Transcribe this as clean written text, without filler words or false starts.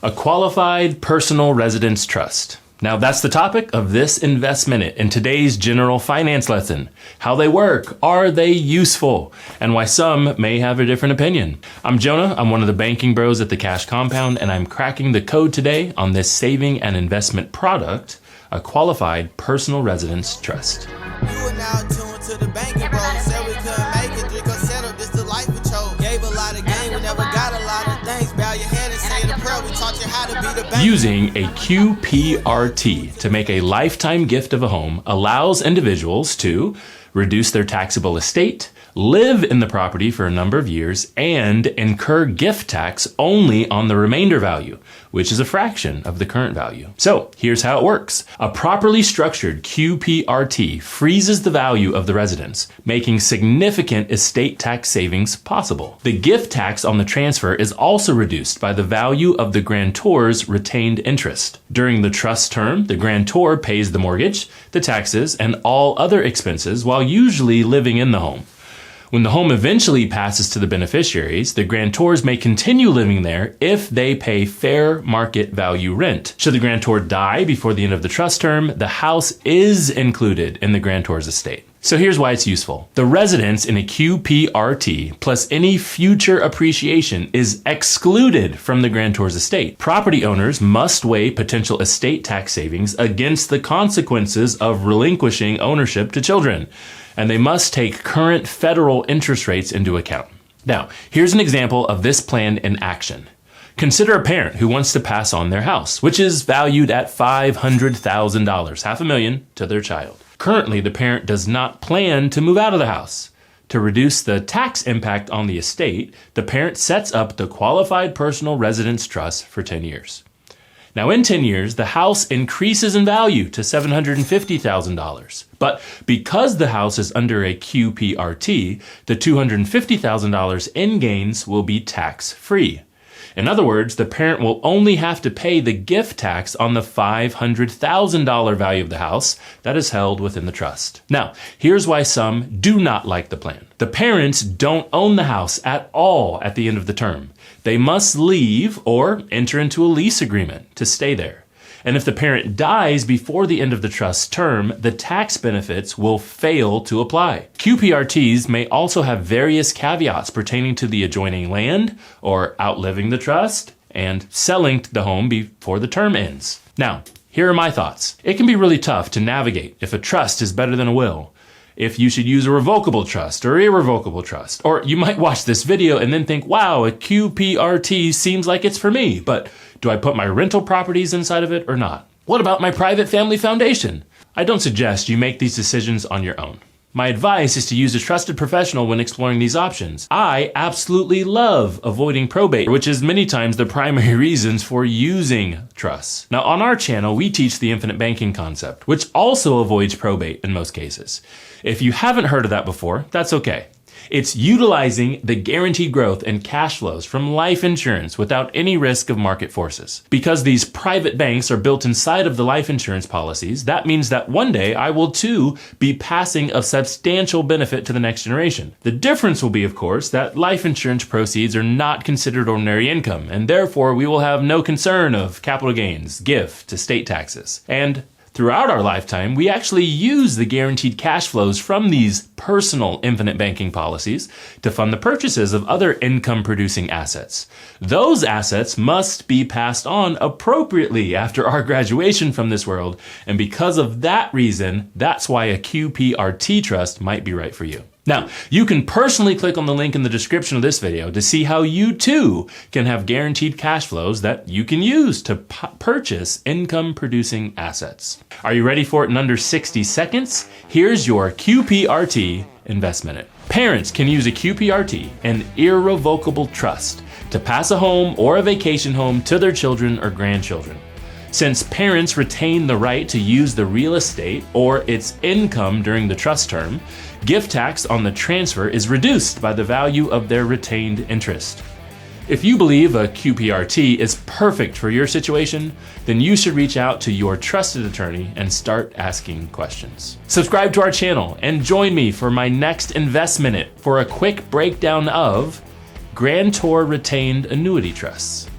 A qualified personal residence trust. Now that's the topic of this InvestMinute in today's general finance lesson. How they work, are they useful, and why some may have a different opinion. I'm Jonah, I'm one of the banking bros at the Cash Compound, and I'm cracking the code today on this saving and investment product, a qualified personal residence trust. You are now tuned to the banking bros. Said we couldn't make it, drink or settle, this the life we chose. Gave a lot of game, we never got a lot of things. Bow your head and say the prayer, we taught you how to be the bank. Using a QPRT to make a lifetime gift of a home allows individuals to reduce their taxable estate, live in the property for a number of years, and incur gift tax only on the remainder value, which is a fraction of the current value. So here's how it works. A properly structured QPRT freezes the value of the residence, making significant estate tax savings possible. The gift tax on the transfer is also reduced by the value of the grantor's retained interest. During the trust term, the grantor pays the mortgage, the taxes, and all other expenses while usually living in the home. When the home eventually passes to the beneficiaries, the grantors may continue living there if they pay fair market value rent. Should the grantor die before the end of the trust term, the house is included in the grantor's estate. So here's why it's useful. The residence in a QPRT plus any future appreciation is excluded from the grantor's estate. Property owners must weigh potential estate tax savings against the consequences of relinquishing ownership to children, and they must take current federal interest rates into account. Now, here's an example of this plan in action. Consider a parent who wants to pass on their house, which is valued at $500,000, $500,000 to their child. Currently, the parent does not plan to move out of the house. To reduce the tax impact on the estate, the parent sets up the Qualified Personal Residence Trust for 10 years. Now, in 10 years, the house increases in value to $750,000. But because the house is under a QPRT, the $250,000 in gains will be tax-free. In other words, the parent will only have to pay the gift tax on the $500,000 value of the house that is held within the trust. Now, here's why some do not like the plan. The parents don't own the house at all at the end of the term. They must leave or enter into a lease agreement to stay there. And if the parent dies before the end of the trust term, the tax benefits will fail to apply. QPRTs may also have various caveats pertaining to the adjoining land or outliving the trust and selling the home before the term ends. Now, here are my thoughts. It can be really tough to navigate if a trust is better than a will, if you should use a revocable trust or irrevocable trust. Or you might watch this video and then think, wow, a QPRT seems like it's for me, but do I put my rental properties inside of it or not? What about my private family foundation? I don't suggest you make these decisions on your own. My advice is to use a trusted professional when exploring these options. I absolutely love avoiding probate, which is many times the primary reasons for using trusts. Now, on our channel, we teach the infinite banking concept, which also avoids probate in most cases. If you haven't heard of that before, that's okay. It's utilizing the guaranteed growth and cash flows from life insurance without any risk of market forces. Because these private banks are built inside of the life insurance policies, that means that one day I will too be passing a substantial benefit to the next generation. The difference will be, of course, that life insurance proceeds are not considered ordinary income, and therefore we will have no concern of capital gains, gift, estate taxes. And throughout our lifetime, we actually use the guaranteed cash flows from these personal infinite banking policies to fund the purchases of other income-producing assets. Those assets must be passed on appropriately after our graduation from this world, and because of that reason, that's why a QPRT trust might be right for you. Now, you can personally click on the link in the description of this video to see how you too can have guaranteed cash flows that you can use to purchase income-producing assets. Are you ready for it in under 60 seconds? Here's your QPRT InvestMinute. Parents can use a QPRT, an irrevocable trust, to pass a home or a vacation home to their children or grandchildren. Since parents retain the right to use the real estate or its income during the trust term, gift tax on the transfer is reduced by the value of their retained interest. If you believe a QPRT is perfect for your situation, then you should reach out to your trusted attorney and start asking questions. Subscribe to our channel and join me for my next InvestMinute for a quick breakdown of grantor retained annuity trusts.